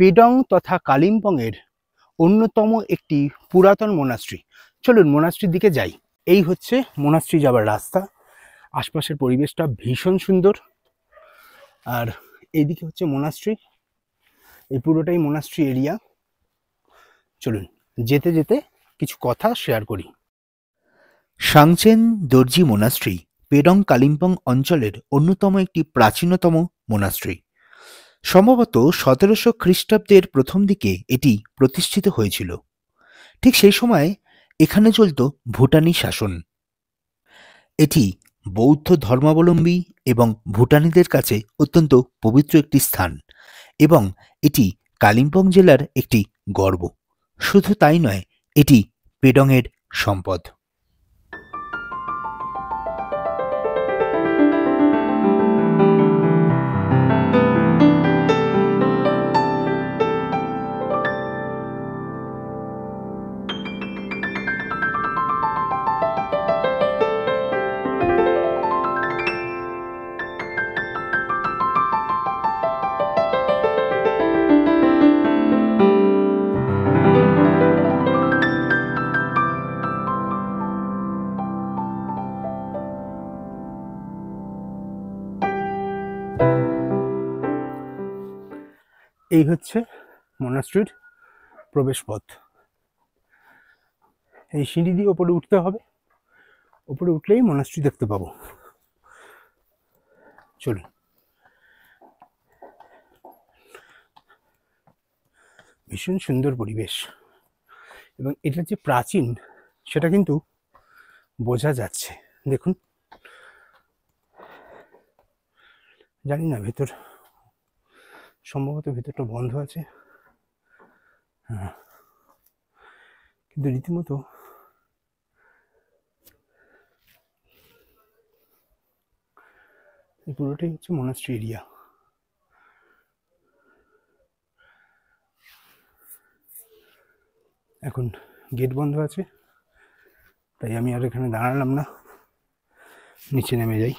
পেডং তথা কালিম্পংয়ের অন্যতম একটি পুরাতন মোনাস্ট্রি। চলুন মোনাস্ট্রির দিকে যাই। এই হচ্ছে মোনাস্ট্রি যাবার রাস্তা। আশপাশের পরিবেশটা ভীষণ সুন্দর। আর এইদিকে হচ্ছে মোনাস্ট্রি, এই পুরোটাই মোনাস্ট্রি এরিয়া। চলুন যেতে যেতে কিছু কথা শেয়ার করি। সাংচেন দর্জি মোনাস্ট্রি পেডং কালিম্পং অঞ্চলের অন্যতম একটি প্রাচীনতম মোনাস্ট্রি। সম্ভবত 1700 খ্রিস্টাব্দের প্রথম দিকে এটি প্রতিষ্ঠিত হয়েছিল। ঠিক সেই সময় এখানে চলত ভুটানি শাসন। এটি বৌদ্ধ ধর্মাবলম্বী এবং ভুটানিদের কাছে অত্যন্ত পবিত্র একটি স্থান এবং এটি কালিম্পং জেলার একটি গর্ব। শুধু তাই নয়, এটি পেডংয়ের সম্পদ। এই হচ্ছে মোনাস্ট্রির প্রবেশ পথ। এই সিঁড়ি দিয়ে ওপরে উঠতে হবে, ওপরে উঠলেই মনাস্ট্রি দেখতে পাবো। চলুন। ভীষণ সুন্দর পরিবেশ, এবং এটা যে প্রাচীন সেটা কিন্তু বোঝা যাচ্ছে। দেখুন, জানি না ভেতর, সম্ভবত ভেতরটা বন্ধ আছে। হ্যাঁ, কিন্তু রীতিমতো এই পুরোটাই হচ্ছে মনাস্ট্রি এরিয়া। এখন গেট বন্ধ আছে, তাই আমি আর এখানে দাঁড়ালাম না, নিচে নেমে যাই।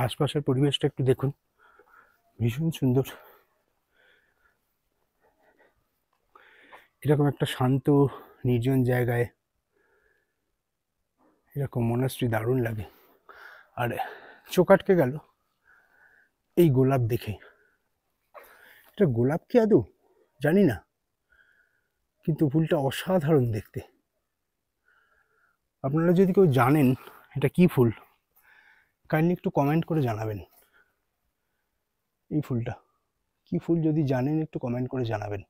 আশপাশের পরিবেশটা একটু দেখুন, ভীষণ সুন্দর। এরকম একটা শান্ত নির্জন জায়গায় এরকম মনাস্ট্রি দারুণ লাগে। আর চোখ আটকে গেল এই গোলাপ দেখে। এটা গোলাপ কি আদৌ জানি না, কিন্তু ফুলটা অসাধারণ দেখতে। আপনারা যদি কেউ জানেন এটা কি ফুল, কাইন্ডলি একটু কমেন্ট করে জানাবেন। এই ফুলটা কি ফুল যদি জানেন একটু কমেন্ট করে জানাবেন।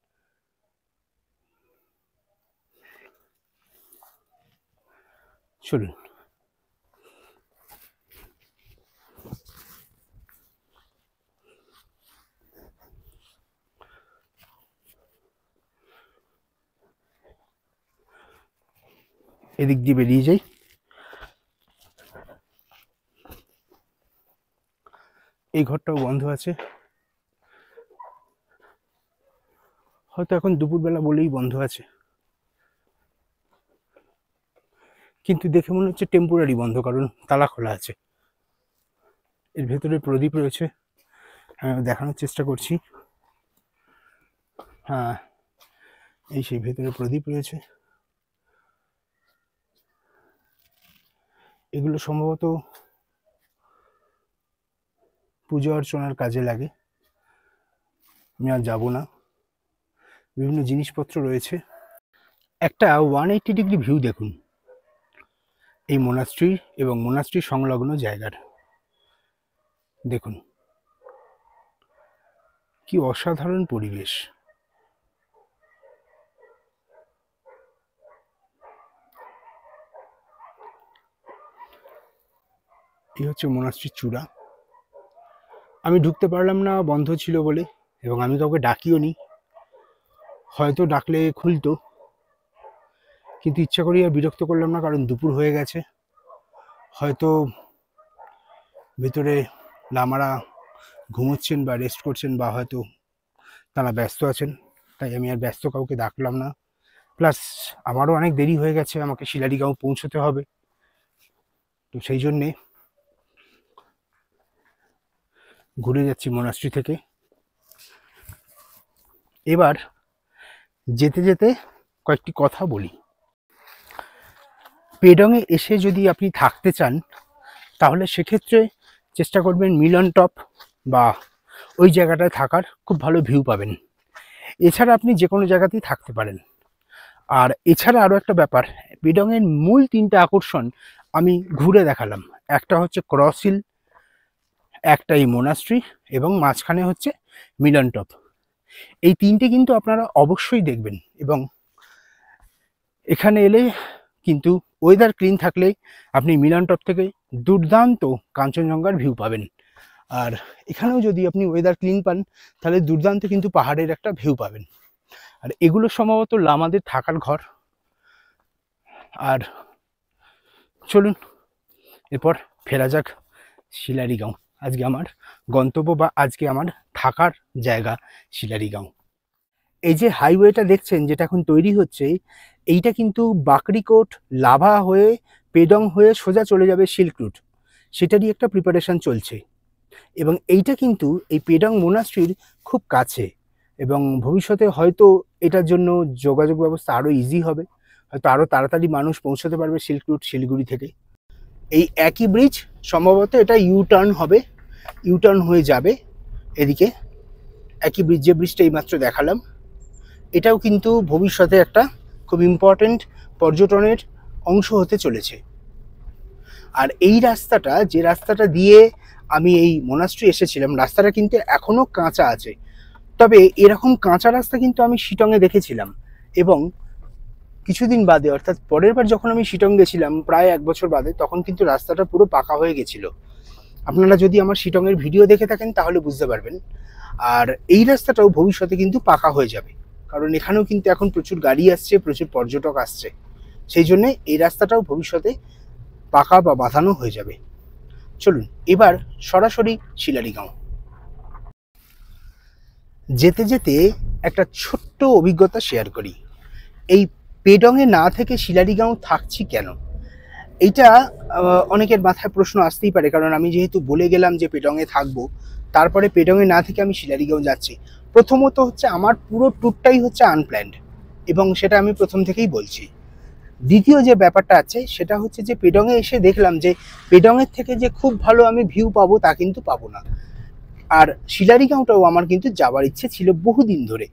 চলুন। এদিক দিয়ে বেরিয়ে যাই। এই ঘরটাও বন্ধ আছে, হয়তো এখন দুপুরবেলা বলেই বন্ধ আছে, কিন্তু দেখে মনে হচ্ছে টেম্পোরারি বন্ধ, কারণ তালা খোলা আছে। এর ভেতরে প্রদীপ রয়েছে, আমি দেখানোর চেষ্টা করছি। হ্যাঁ, এই সেই ভেতরে প্রদীপ রয়েছে। এগুলো সম্ভবত পুজো অর্চনার কাজে লাগে, আমি আর যাবো না। বিভিন্ন জিনিসপত্র রয়েছে। একটা 180 ডিগ্রি ভিউ দেখুন এই মোনাস্ট্রি এবং মোনাস্ট্রি সংলগ্ন জায়গার। দেখুন কি অসাধারণ পরিবেশ। এই হচ্ছে মোনাস্ট্রির চূড়া। আমি ঢুকতে পারলাম না বন্ধ ছিল বলে, এবং আমি কাউকে ডাকিও নি, হয়তো ডাকলে খুলতো, কিন্তু ইচ্ছা করি আর বিরক্ত করলাম না, কারণ দুপুর হয়ে গেছে। হয়তো ভেতরে লামারা ঘুমোচ্ছেন বা রেস্ট করছেন, বা হয়তো তারা ব্যস্ত আছেন, তাই আমি আর ব্যস্ত কাউকে ডাকলাম না। প্লাস আমারও অনেক দেরি হয়ে গেছে, আমাকে শিলারিগাঁও পৌঁছতে হবে, তো সেই জন্যে ঘুরে যাচ্ছি মোনাস্ট্রি থেকে। এবার যেতে যেতে কয়েকটি কথা বলি। পেডংয়ে এসে যদি আপনি থাকতে চান, তাহলে সেক্ষেত্রে চেষ্টা করবেন মিলন টপ বা ওই জায়গাটায় থাকার, খুব ভালো ভিউ পাবেন। এছাড়া আপনি যে কোনো জায়গাতেই থাকতে পারেন। আর এছাড়া আরও একটা ব্যাপার, পেডংয়ের মূল 3টে আকর্ষণ আমি ঘুরে দেখালাম। একটা হচ্ছে ক্রস হিল, একটা এই মোনাস্ট্রি, এবং মাঝখানে হচ্ছে মিলন টপ। এই 3টে কিন্তু আপনারা অবশ্যই দেখবেন, এবং এখানে এলে কিন্তু ওয়েদার ক্লিন থাকলে আপনি মিলন টপ থেকে দুর্দান্ত কাঞ্চনজঙ্ঘার ভিউ পাবেন। আর এখানেও যদি আপনি ওয়েদার ক্লিন পান, তাহলে দুর্দান্ত কিন্তু পাহাড়ের একটা ভিউ পাবেন। আর এগুলো সম্ভবত লামাদের থাকার ঘর। আর চলুন এরপর ফেরা যাক শিলারিগাঁও। আজকে আমার গন্তব্য বা আজকে আমার থাকার জায়গা শিলারিগাঁও। এই যে হাইওয়েটা দেখছেন যেটা এখন তৈরি হচ্ছে, এইটা কিন্তু বাকরিকোট লাভা হয়ে পেডং হয়ে সোজা চলে যাবে সিল্ক রুট, সেটারই একটা প্রিপারেশন চলছে। এবং এইটা কিন্তু এই পেডং মোনাস্ট্রির খুব কাছে, এবং ভবিষ্যতে হয়তো এটার জন্য যোগাযোগ ব্যবস্থা আরও ইজি হবে, হয়তো আরও তাড়াতাড়ি মানুষ পৌঁছতে পারবে সিল্ক রুট শিলিগুড়ি থেকে। এই একই ব্রিজ সম্ভবত এটা ইউটার্ন হবে, ইউটার্ন হয়ে যাবে এদিকে। একই ব্রিজ, যে ব্রিজটা এইমাত্র দেখালাম, এটাও কিন্তু ভবিষ্যতে একটা খুব ইম্পর্টেন্ট পর্যটনের অংশ হতে চলেছে। আর এই রাস্তাটা, যে রাস্তাটা দিয়ে আমি এই মোনাস্ট্রি এসেছিলাম, রাস্তাটা কিন্তু এখনও কাঁচা আছে। তবে এরকম কাঁচা রাস্তা কিন্তু আমি শিটংয়ে দেখেছিলাম, এবং কিছুদিন বাদে, অর্থাৎ পরের বার যখন আমি শিটং গেছিলাম প্রায় 1 বছর বাদে, তখন কিন্তু রাস্তাটা পুরো পাকা হয়ে গেছিল। আপনারা যদি আমার শিটংয়ের ভিডিও দেখে থাকেন তাহলে বুঝতে পারবেন। আর এই রাস্তাটাও ভবিষ্যতে কিন্তু পাকা হয়ে যাবে, কারণ এখানেও কিন্তু এখন প্রচুর গাড়ি আসছে, প্রচুর পর্যটক আসছে, সেই জন্যে এই রাস্তাটাও ভবিষ্যতে পাকা বা বাঁধানো হয়ে যাবে। চলুন এবার সরাসরি শিলারিগাঁও। যেতে যেতে একটা ছোট্ট অভিজ্ঞতা শেয়ার করি। এই পেডংয়ে না থেকে শিলারিগাঁও থাকছি কেন, এইটা অনেকের মাথায় প্রশ্ন আসতেই পারে, কারণ আমি যেহেতু বলে গেলাম যে পেডংয়ে থাকবো, তারপরে পেডংয়ে না থেকে আমি শিলারিগাঁও যাচ্ছি। প্রথমত হচ্ছে আমার পুরো ট্যুরটাই হচ্ছে আনপ্ল্যান্ড, এবং সেটা আমি প্রথম থেকেই বলছি। দ্বিতীয় যে ব্যাপারটা আছে সেটা হচ্ছে যে পেডংয়ে এসে দেখলাম যে পেডংয়ের থেকে যে খুব ভালো আমি ভিউ পাবো তা কিন্তু পাবো না। আর শিলারিগাঁওটাও আমার কিন্তু যাওয়ার ইচ্ছে ছিল বহুদিন ধরে,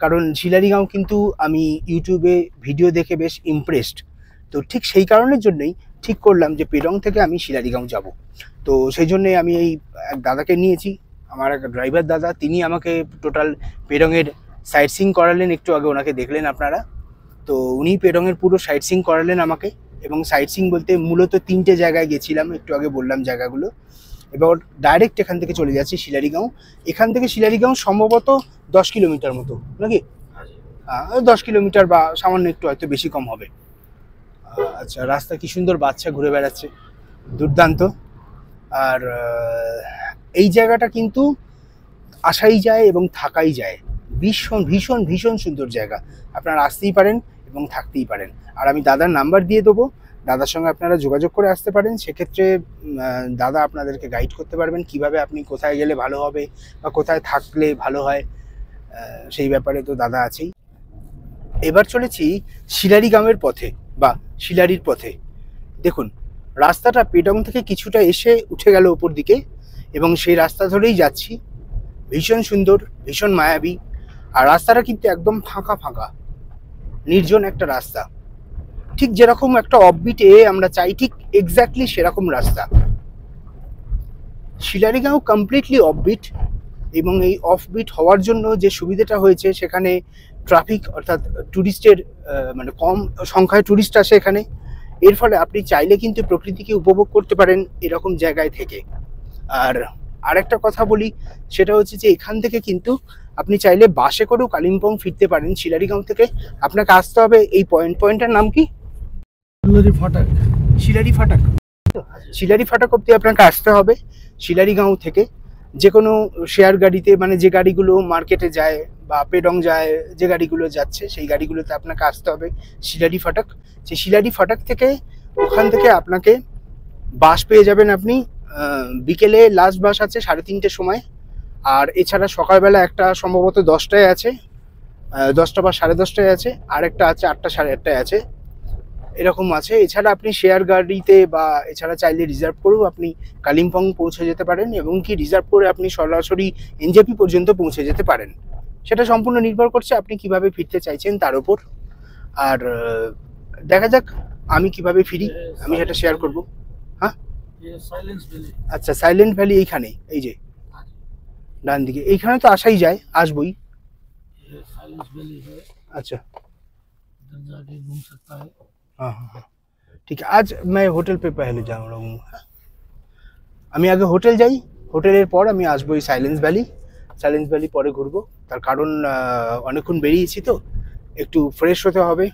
কারণ শিলারিগাঁও কিন্তু আমি ইউটিউবে ভিডিও দেখে বেশ ইমপ্রেসড। তো ঠিক সেই কারণের জন্যই ঠিক করলাম যে পেডং থেকে আমি শিলারিগাঁও যাব। তো সেই জন্যে আমি এই এক দাদাকে নিয়েছি, আমার এক ড্রাইভার দাদা, তিনি আমাকে টোটাল পেডংয়ের সাইট সিইং করালেন। একটু আগে ওনাকে দেখলেন আপনারা, তো উনি পেডংয়ের পুরো সাইট সিইং করালেন আমাকে। এবং সাইট সিইং বলতে মূলত 3টে জায়গায় গেছিলাম, একটু আগে বললাম জায়গাগুলো। এবার ডাইরেক্ট এখান থেকে চলে যাচ্ছি শিলারিগাঁও। এখান থেকে শিলারিগাঁও সম্ভবত 10 কিলোমিটার মতো, নাকি 10 কিলোমিটার বা সামান্য একটু হয়তো বেশি কম হবে। আচ্ছা, রাস্তা কি সুন্দর, বাচ্চা ঘুরে বেড়াচ্ছে, দুর্দান্ত। আর এই জায়গাটা কিন্তু আসাই যায় এবং থাকাই যায়, ভীষণ ভীষণ ভীষণ সুন্দর জায়গা। আপনারা আসতেই পারেন এবং থাকতেই পারেন। আর আমি দাদার নাম্বার দিয়ে দেবো, দাদার সঙ্গে আপনারা যোগাযোগ করে আসতে পারেন। সেক্ষেত্রে দাদা আপনাদেরকে গাইড করতে পারবেন কিভাবে আপনি কোথায় গেলে ভালো হবে বা কোথায় থাকলে ভালো হয়, সেই ব্যাপারে তো দাদা আছেই। এবার চলেছি শিলারিগাঁওয়ের পথে বা শিলারির পথে। দেখুন, রাস্তাটা পেডং থেকে কিছুটা এসে উঠে গেল ওপর দিকে, এবং সেই রাস্তা ধরেই যাচ্ছি। ভীষণ সুন্দর, ভীষণ মায়াবী। আর রাস্তাটা কিন্তু একদম ফাঁকা ফাঁকা, নির্জন একটা রাস্তা, ঠিক যেরকম একটা অফবিটে আমরা চাই, ঠিক এক্স্যাক্টলি সেরকম রাস্তা। শিলারিগাঁও কমপ্লিটলি অফবিট, এবং এই অফবিট হওয়ার জন্য যে সুবিধাটা হয়েছে, সেখানে ট্রাফিক অর্থাৎ ট্যুরিস্টের মানে কম সংখ্যায় ট্যুরিস্ট আসে এখানে। এর ফলে আপনি চাইলে কিন্তু প্রকৃতিকে উপভোগ করতে পারেন এরকম জায়গায় থেকে। আর আরেকটা কথা বলি, সেটা হচ্ছে যে এখান থেকে কিন্তু আপনি চাইলে বাসে করেও কালিম্পং ফিরতে পারেন। শিলারিগাঁও থেকে আপনাকে আসতে হবে এই পয়েন্টটার নাম কি, শিলারি ফাটাক। শিলারি ফাটাক। শিলারি ফাটাক অব্দি আপনাকে আসতে হবে। শিলারিগাঁও থেকে যে কোনো শেয়ার গাড়িতে, মানে যে গাড়িগুলো মার্কেটে যায় বা পেডং যায়, যে গাড়িগুলো যাচ্ছে সেই গাড়িগুলোতে আপনাকে আসতে হবে শিলারি ফাটাক। সেই শিলারি ফাটাক থেকে, ওখান থেকে আপনাকে বাস পেয়ে যাবেন আপনি। বিকেলে লাস্ট বাস আছে 3:30 সময়। আর এছাড়া সকালবেলা একটা সম্ভবত 10টায় আছে, 10টা বা 10:30টায় আছে, আর একটা আছে 8টা 8:30টায় আছে, এরকম আছে। এছাড়া আপনি শেয়ার গাড়িতে বা এছাড়া চাইলে রিজার্ভ করেও আপনি কালিম্পং পৌঁছে যেতে পারেন, এবং কি রিজার্ভ করে আপনি সরাসরি এনজেপি পর্যন্ত পৌঁছে যেতে পারেন। সেটা সম্পূর্ণ নির্ভর করছে আপনি কিভাবে ফিরতে চাইছেন তার উপর। আর দেখা যাক আমি কিভাবে ফিরি, আমি সেটা শেয়ার করব। হ্যাঁ, আচ্ছা, সাইলেন্ট ভ্যালি এইখানে, এই যে ডান দিকে, এইখানে তো আসাই যায়, আসবই। अच्छा, जाके घूम सकता है। हाँ हाँ हाँ, ठीक है। आज मैं होटल पे पहले जा रहा हूँ। আমি আগে হোটেল যাই, হোটেলের পর আমি আসবো এই সাইলেন্স ভ্যালি পরে ঘুরবো। তার কারণ অনেকক্ষণ বেরিয়েছি তো, একটু ফ্রেশ হতে হবে।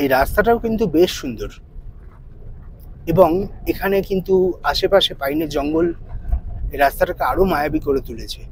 এই রাস্তাটাও কিন্তু বেশ সুন্দর, এবং এখানে কিন্তু আশেপাশে পাইনের জঙ্গল এই রাস্তাটাকে আরো মায়াবী করে তুলেছে।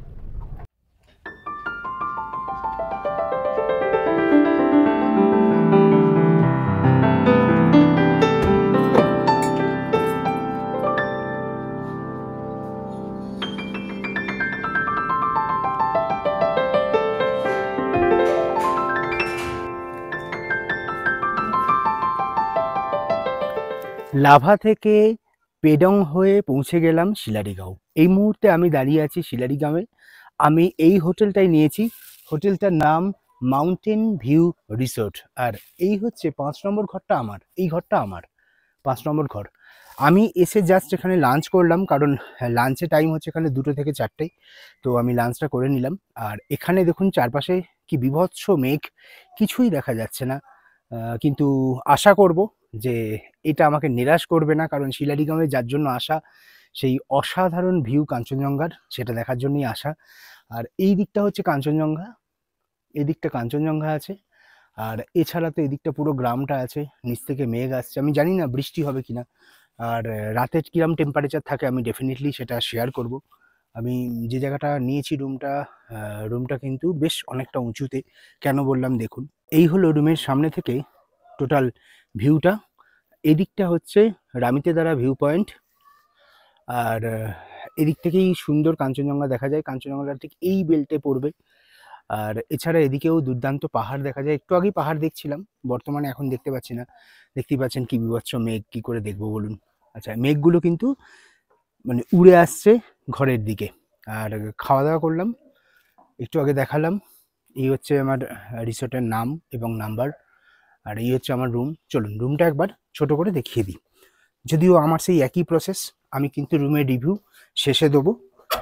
লাভা থেকে পেডং হয়ে পৌঁছে গেলাম শিলারিগাঁও। এই মুহূর্তে আমি দাঁড়িয়ে আছি শিলারিগাঁওয়ে। আমি এই হোটেলটাই নিয়েছি, হোটেলটার নাম মাউন্টেন ভিউ রিসোর্ট। আর এই হচ্ছে 5 নম্বর ঘরটা আমার, এই ঘরটা আমার 5 নম্বর ঘর। আমি এসে জাস্ট এখানে লাঞ্চ করলাম, কারণ লাঞ্চের টাইম হচ্ছে এখানে 2টো থেকে 4টে, তো আমি লাঞ্চটা করে নিলাম। আর এখানে দেখুন চারপাশে কি বিভৎস মেঘ, কিছুই দেখা যাচ্ছে না, কিন্তু আশা করব যে এটা আমাকে নিরাশ করবে না, কারণ শিলারিগাঁওয়ে যার জন্য আসা, সেই অসাধারণ ভিউ কাঞ্চনজঙ্ঘার, সেটা দেখার জন্যই আসা। আর এই দিকটা হচ্ছে কাঞ্চনজঙ্ঘা, এই দিকটা কাঞ্চনজঙ্ঘা আছে, আর এছাড়া তো এদিকটা পুরো গ্রামটা আছে। নিচ থেকে মেঘ আসছে, আমি জানি না বৃষ্টি হবে কিনা, আর রাতের কিরম টেম্পারেচার থাকে আমি ডেফিনেটলি সেটা শেয়ার করব। আমি যে জায়গাটা নিয়েছি রুমটা কিন্তু বেশ অনেকটা উঁচুতে। কেন বললাম দেখুন, এই হলো রুমের সামনে থেকে টোটাল ভিউটা। এদিকটা হচ্ছে রামিতেদারা ভিউ পয়েন্ট, আর এদিক থেকেই সুন্দর কাঞ্চনজঙ্ঘা দেখা যায়। কাঞ্চনজঙ্ঘাটা ঠিক এই বেল্টে পড়বে। আর এছাড়া এদিকেও দুর্দান্ত পাহাড় দেখা যায়। একটু আগেই পাহাড় দেখছিলাম, বর্তমানে এখন দেখতে পাচ্ছি না। দেখতেই পাচ্ছেন কি বিভৎস মেঘ, কি করে দেখবো বলুন। আচ্ছা, মেঘগুলো কিন্তু মানে উড়ে আসছে ঘরের দিকে। আর খাওয়া দাওয়া করলাম, একটু আগে দেখালাম। এই হচ্ছে আমার রিসোর্টের নাম এবং নাম্বার, আর এই হচ্ছে আমার রুম। চলুন রুমটা একবার ছোট করে দেখিয়ে দিই। যদিও আমার সেই একই প্রসেস, আমি কিন্তু রুমের রিভিউ শেষে দেবো,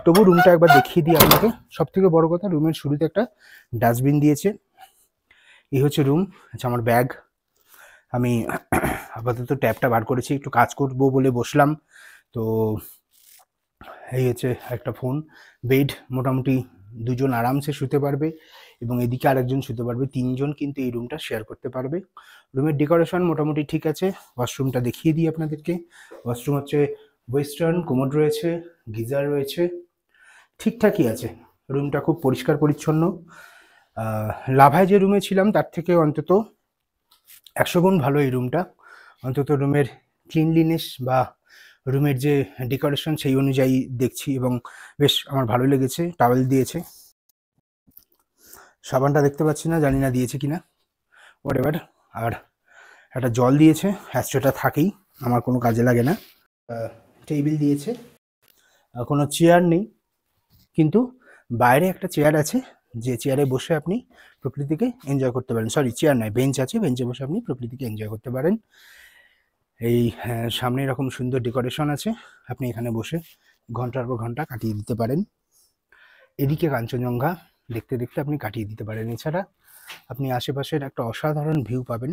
তবু রুমটা একবার দেখিয়ে দিই আপনাকে। সব থেকে বড় কথা, রুমের শুরুতে একটা ডাস্টবিন দিয়েছে। এই হচ্ছে রুম। আচ্ছা, আমার ব্যাগ, আমি আপাতত ট্যাপটা বার করেছি, একটু কাজ করবো বলে বসলাম। তো এই হচ্ছে একটা ফোন, বেড, মোটামুটি 2জন আরামসে শুতে পারবে, এবং এদিকে আরেকজন শুতে পারবে, 3জন কিন্তু এই রুমটা শেয়ার করতে পারবে। রুমের ডেকোরেশন মোটামুটি ঠিক আছে। ওয়াশরুমটা দেখিয়ে দিই আপনাদেরকে। ওয়াশরুম হচ্ছে ওয়েস্টার্ন, কোমোড রয়েছে, গিজার রয়েছে, ঠিকঠাকই আছে। রুমটা খুব পরিষ্কার পরিচ্ছন্ন। লাভায় যে রুমে ছিলাম তার থেকে অন্তত 100 গুণ ভালো এই রুমটা। অন্তত রুমের ক্লিনলিনেস বা রুমের যে ডেকোরেশন সেই অনুযায়ী দেখছি, এবং বেশ আমার ভালো লেগেছে। টাওয়েল দিয়েছে, সাবানটা দেখতে পাচ্ছি না, জানি না দিয়েছে কিনা, হোয়াটএভার। আর একটা জল দিয়েছে, অ্যাস্ট্রোটা থাকেই, আমার কোনো কাজে লাগে না। টেবিল দিয়েছে, কোনো চেয়ার নেই, কিন্তু বাইরে একটা চেয়ার আছে, যে চেয়ারে বসে আপনি প্রকৃতিকে এনজয় করতে পারেন। সরি, চেয়ার নয়, বেঞ্চ আছে, বেঞ্চে বসে আপনি প্রকৃতিকে এনজয় করতে পারেন। এই সামনে এরকম সুন্দর ডেকোরেশন আছে, আপনি এখানে বসে ঘন্টার পর ঘন্টা কাটিয়ে দিতে পারেন। এদিকে কাঞ্চনজঙ্ঘা দেখতে দেখতে আপনি কাটিয়ে দিতে পারেন। এছাড়া আপনি আশেপাশের একটা অসাধারণ ভিউ পাবেন।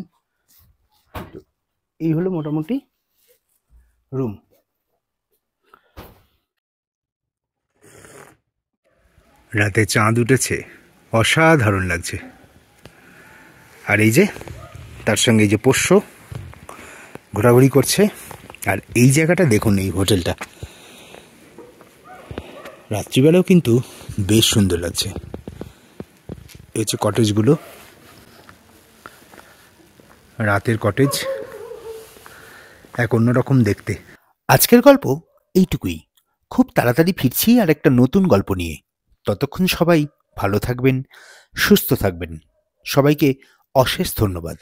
এই হলো মোটামুটি রুম। রাতে চাঁদ উঠেছে, অসাধারণ লাগছে। আর এই যে তার সঙ্গে এই যে পোষ্য ঘোরাঘুরি করছে। আর এই জায়গাটা দেখুন, এই হোটেলটা রাত্রিবেলাও কিন্তু বেশ সুন্দর লাগছে। এই হচ্ছে কটেজগুলো, রাতের কটেজ, এক অন্যরকম দেখতে। আজকের গল্প এইটুকুই। খুব তাড়াতাড়ি ফিরছি আর একটা নতুন গল্প নিয়ে। ততক্ষণ সবাই ভালো থাকবেন, সুস্থ থাকবেন। সবাইকে অশেষ ধন্যবাদ।